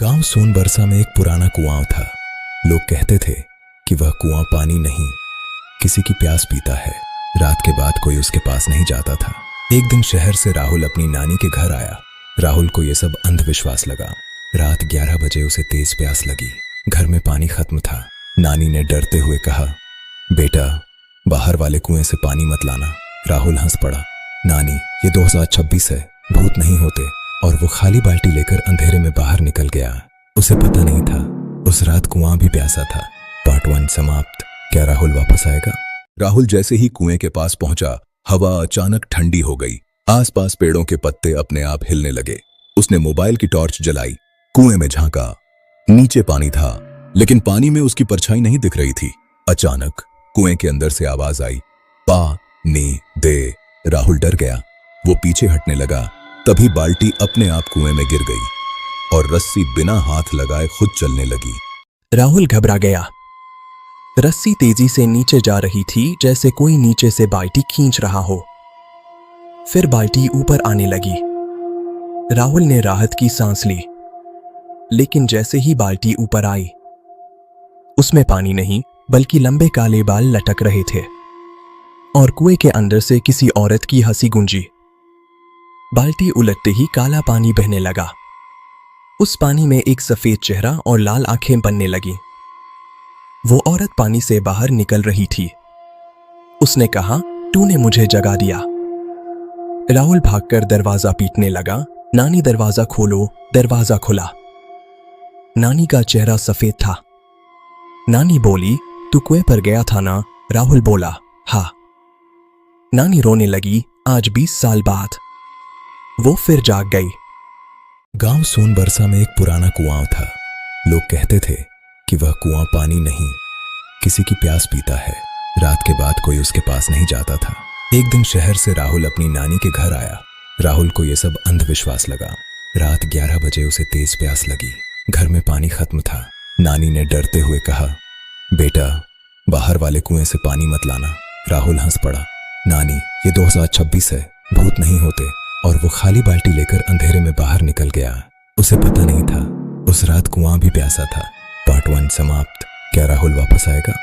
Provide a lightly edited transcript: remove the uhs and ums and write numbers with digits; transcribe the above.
गांव सोनबरसा में एक पुराना कुआं था। लोग कहते थे कि वह कुआं पानी नहीं, किसी की प्यास पीता है। रात के बाद कोई उसके पास नहीं जाता था। एक दिन शहर से राहुल अपनी नानी के घर आया। राहुल को यह सब अंधविश्वास लगा। रात 11 बजे उसे तेज प्यास लगी। घर में पानी खत्म था। नानी ने डरते हुए कहा, बेटा, बाहर वाले कुएं से पानी मत लाना। राहुल हंस पड़ा, नानी, ये 2026 है, भूत नहीं होते। और वो खाली बाल्टी लेकर अंधेरे में बाहर निकल गया। उसे पता नहीं था उस रात कुआं भी प्यासा था। पार्ट 1 समाप्त। क्या राहुल वापस आएगा? राहुल जैसे ही कुएं के पास पहुंचा, हवा अचानक ठंडी हो गई। आसपास पेड़ों के पत्ते अपने आप हिलने लगे। उसने मोबाइल की टॉर्च जलाई, कुएं में झांका। नीचे पानी था, लेकिन पानी में उसकी परछाई नहीं दिख रही थी। अचानक कुएं के अंदर से आवाज आई, पानी दे। राहुल डर गया। वो पीछे हटने लगा। तभी बाल्टी अपने आप कुएं में गिर गई और रस्सी बिना हाथ लगाए खुद चलने लगी। राहुल घबरा गया। रस्सी तेजी से नीचे जा रही थी, जैसे कोई नीचे से बाल्टी खींच रहा हो। फिर बाल्टी ऊपर आने लगी। राहुल ने राहत की सांस ली, लेकिन जैसे ही बाल्टी ऊपर आई, उसमें पानी नहीं बल्कि लंबे काले बाल लटक रहे थे। और कुएं के अंदर से किसी औरत की हंसी गूंजी। बाल्टी उलटते ही काला पानी बहने लगा। उस पानी में एक सफेद चेहरा और लाल आंखें बनने लगी। वो औरत पानी से बाहर निकल रही थी। उसने कहा, तूने मुझे जगा दिया। राहुल भागकर दरवाजा पीटने लगा, नानी दरवाजा खोलो। दरवाजा खुला। नानी का चेहरा सफेद था। नानी बोली, तू कुएं पर गया था ना? राहुल बोला, हाँ। नानी रोने लगी। आज 20 साल बाद वो फिर जाग गई। गांव सोनबरसा में एक पुराना कुआं था। लोग कहते थे कि वह कुआं पानी नहीं, किसी की प्यास पीता है। रात के बाद कोई उसके पास नहीं जाता था। एक दिन शहर से राहुल अपनी नानी के घर आया। राहुल को यह सब अंधविश्वास लगा। रात 11 बजे उसे तेज प्यास लगी। घर में पानी खत्म था। नानी ने डरते हुए कहा, बेटा, बाहर वाले कुएं से पानी मत लाना। राहुल हंस पड़ा, नानी, ये 2026 है, भूत नहीं होते। और वो खाली बाल्टी लेकर अंधेरे में बाहर निकल गया। उसे पता नहीं था उस रात कुआं भी प्यासा था। पार्ट 1 समाप्त। क्या राहुल वापस आएगा?